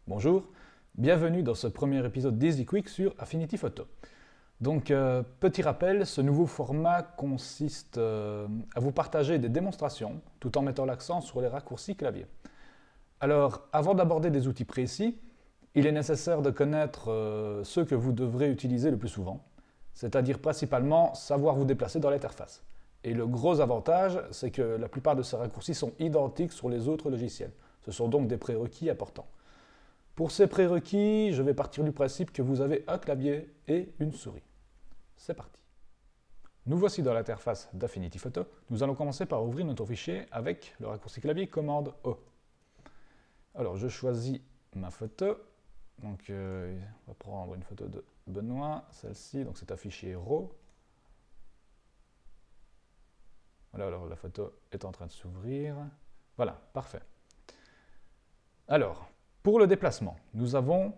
Bonjour, bienvenue dans ce premier épisode d'Easy Quick sur Affinity Photo. Donc, petit rappel, ce nouveau format consiste à vous partager des démonstrations tout en mettant l'accent sur les raccourcis clavier. Alors, avant d'aborder des outils précis, il est nécessaire de connaître ceux que vous devrez utiliser le plus souvent, c'est-à-dire principalement savoir vous déplacer dans l'interface. Et le gros avantage, c'est que la plupart de ces raccourcis sont identiques sur les autres logiciels. Ce sont donc des prérequis importants. Pour ces prérequis, je vais partir du principe que vous avez un clavier et une souris. C'est parti. Nous voici dans l'interface d'Affinity Photo. Nous allons commencer par ouvrir notre fichier avec le raccourci clavier commande O. Alors, je choisis ma photo. Donc, on va prendre une photo de Benoît, celle-ci. Donc, c'est un fichier RAW. Voilà, alors la photo est en train de s'ouvrir. Voilà, parfait. Alors, pour le déplacement, nous avons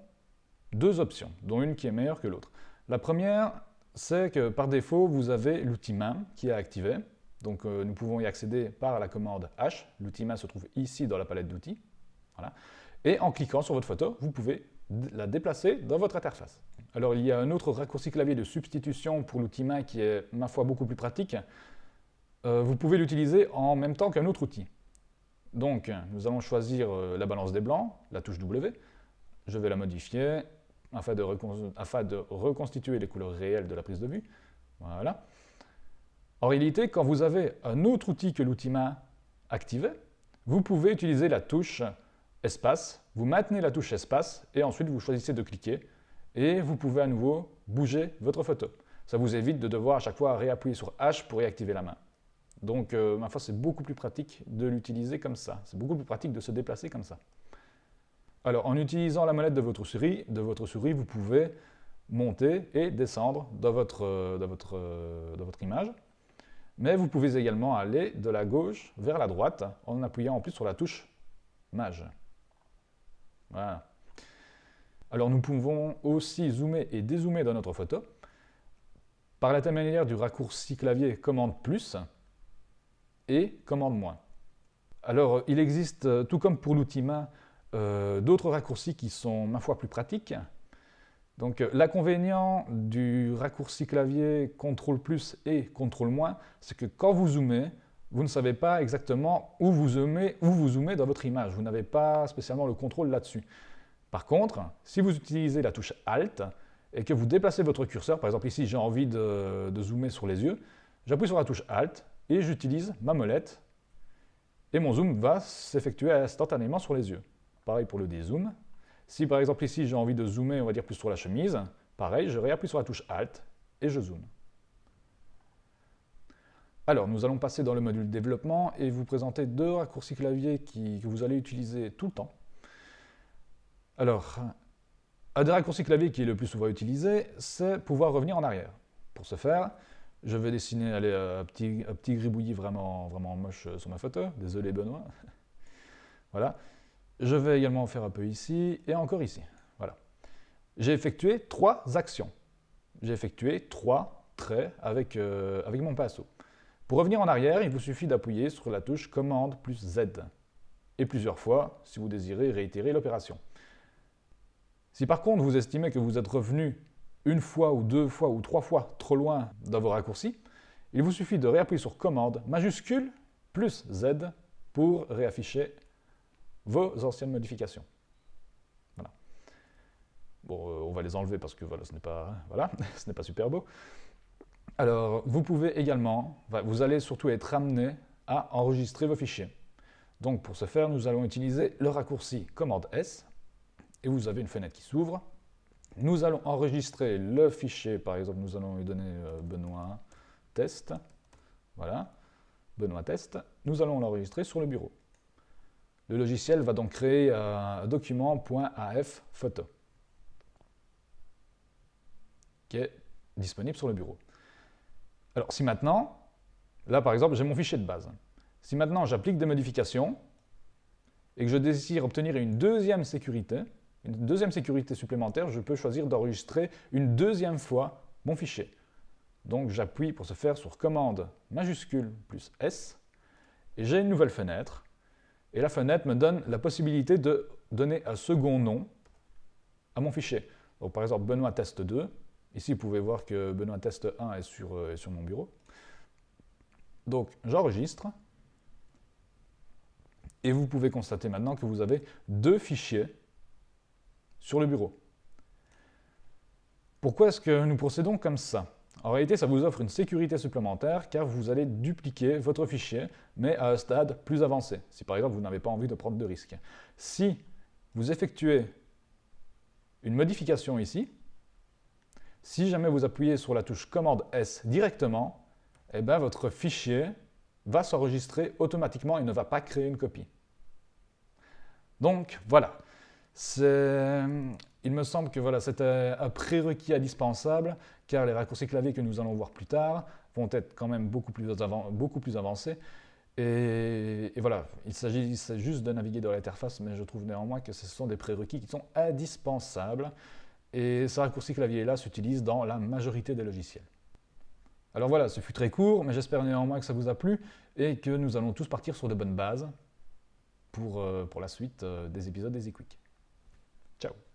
deux options, dont une qui est meilleure que l'autre. La première, c'est que par défaut, vous avez l'outil main qui est activé. Donc nous pouvons y accéder par la commande H. L'outil main se trouve ici dans la palette d'outils. Voilà. Et en cliquant sur votre photo, vous pouvez la déplacer dans votre interface. Alors il y a un autre raccourci clavier de substitution pour l'outil main qui est, ma foi, beaucoup plus pratique. Vous pouvez l'utiliser en même temps qu'un autre outil. Donc, nous allons choisir la balance des blancs, la touche W. Je vais la modifier afin de reconstituer les couleurs réelles de la prise de vue. Voilà. En réalité, quand vous avez un autre outil que l'outil main activé, vous pouvez utiliser la touche espace. Vous maintenez la touche espace et ensuite vous choisissez de cliquer et vous pouvez à nouveau bouger votre photo. Ça vous évite de devoir à chaque fois réappuyer sur H pour réactiver la main. Donc, ma foi, c'est beaucoup plus pratique de l'utiliser comme ça. C'est beaucoup plus pratique de se déplacer comme ça. Alors, en utilisant la molette de votre souris, vous pouvez monter et descendre dans votre image. Mais vous pouvez également aller de la gauche vers la droite en appuyant en plus sur la touche Maj. Voilà. Alors, nous pouvons aussi zoomer et dézoomer dans notre photo par l'intermédiaire du raccourci clavier commande plus et commande moins. Alors, il existe, tout comme pour l'outil main, d'autres raccourcis qui sont, ma foi, plus pratiques. Donc, l'inconvénient du raccourci clavier CTRL plus et CTRL moins, c'est que quand vous zoomez, vous ne savez pas exactement où vous zoomez dans votre image. Vous n'avez pas spécialement le contrôle là-dessus. Par contre, si vous utilisez la touche Alt et que vous déplacez votre curseur, par exemple ici j'ai envie de zoomer sur les yeux, j'appuie sur la touche Alt, et j'utilise ma molette et mon zoom va s'effectuer instantanément sur les yeux. Pareil pour le dézoom. Si par exemple ici j'ai envie de zoomer, on va dire plus sur la chemise, pareil, je réappuie sur la touche Alt et je zoome. Alors nous allons passer dans le module développement et vous présenter deux raccourcis clavier que vous allez utiliser tout le temps. Alors, un des raccourcis clavier qui est le plus souvent utilisé, c'est pouvoir revenir en arrière. Pour ce faire, je vais dessiner un petit gribouillis vraiment moche sur ma photo. Désolé Benoît. Voilà. Je vais également en faire un peu ici et encore ici. Voilà. J'ai effectué 3 actions. J'ai effectué 3 traits avec mon pinceau. Pour revenir en arrière, il vous suffit d'appuyer sur la touche commande plus Z. Et plusieurs fois, si vous désirez réitérer l'opération. Si par contre vous estimez que vous êtes revenu une fois ou 2 fois ou 3 fois trop loin dans vos raccourcis, il vous suffit de réappuyer sur commande majuscule plus Z pour réafficher vos anciennes modifications. Voilà. Bon, on va les enlever parce que voilà, ce n'est pas super beau. Alors, vous pouvez également, vous allez surtout être amené à enregistrer vos fichiers. Donc pour ce faire, nous allons utiliser le raccourci commande S et vous avez une fenêtre qui s'ouvre. Nous allons enregistrer le fichier, par exemple, nous allons lui donner Benoît test. Voilà, Benoît test. Nous allons l'enregistrer sur le bureau. Le logiciel va donc créer un document .af photo qui est disponible sur le bureau. Alors si maintenant, là par exemple, j'ai mon fichier de base. Si maintenant j'applique des modifications et que je désire obtenir une deuxième sécurité, une deuxième sécurité supplémentaire, je peux choisir d'enregistrer une deuxième fois mon fichier. Donc j'appuie pour ce faire sur commande majuscule plus S, et j'ai une nouvelle fenêtre. Et la fenêtre me donne la possibilité de donner un second nom à mon fichier. Donc par exemple, Benoît test 2. Ici, vous pouvez voir que Benoît test 1 est sur mon bureau. Donc j'enregistre. Et vous pouvez constater maintenant que vous avez deux fichiers sur le bureau. Pourquoi est-ce que nous procédons comme ça? En réalité, ça vous offre une sécurité supplémentaire car vous allez dupliquer votre fichier, mais à un stade plus avancé, si par exemple vous n'avez pas envie de prendre de risques. Si vous effectuez une modification ici, si jamais vous appuyez sur la touche commande S directement, eh bien votre fichier va s'enregistrer automatiquement et ne va pas créer une copie. Donc voilà, il me semble que voilà, c'était un prérequis indispensable car les raccourcis clavier que nous allons voir plus tard vont être quand même beaucoup plus avancés. Et voilà, il s'agit juste de naviguer dans l'interface, mais je trouve néanmoins que ce sont des prérequis qui sont indispensables. Et ce raccourci clavier-là s'utilise dans la majorité des logiciels. Alors voilà, ce fut très court, mais j'espère néanmoins que ça vous a plu et que nous allons tous partir sur de bonnes bases pour la suite des épisodes d'EasyQuick. Ciao!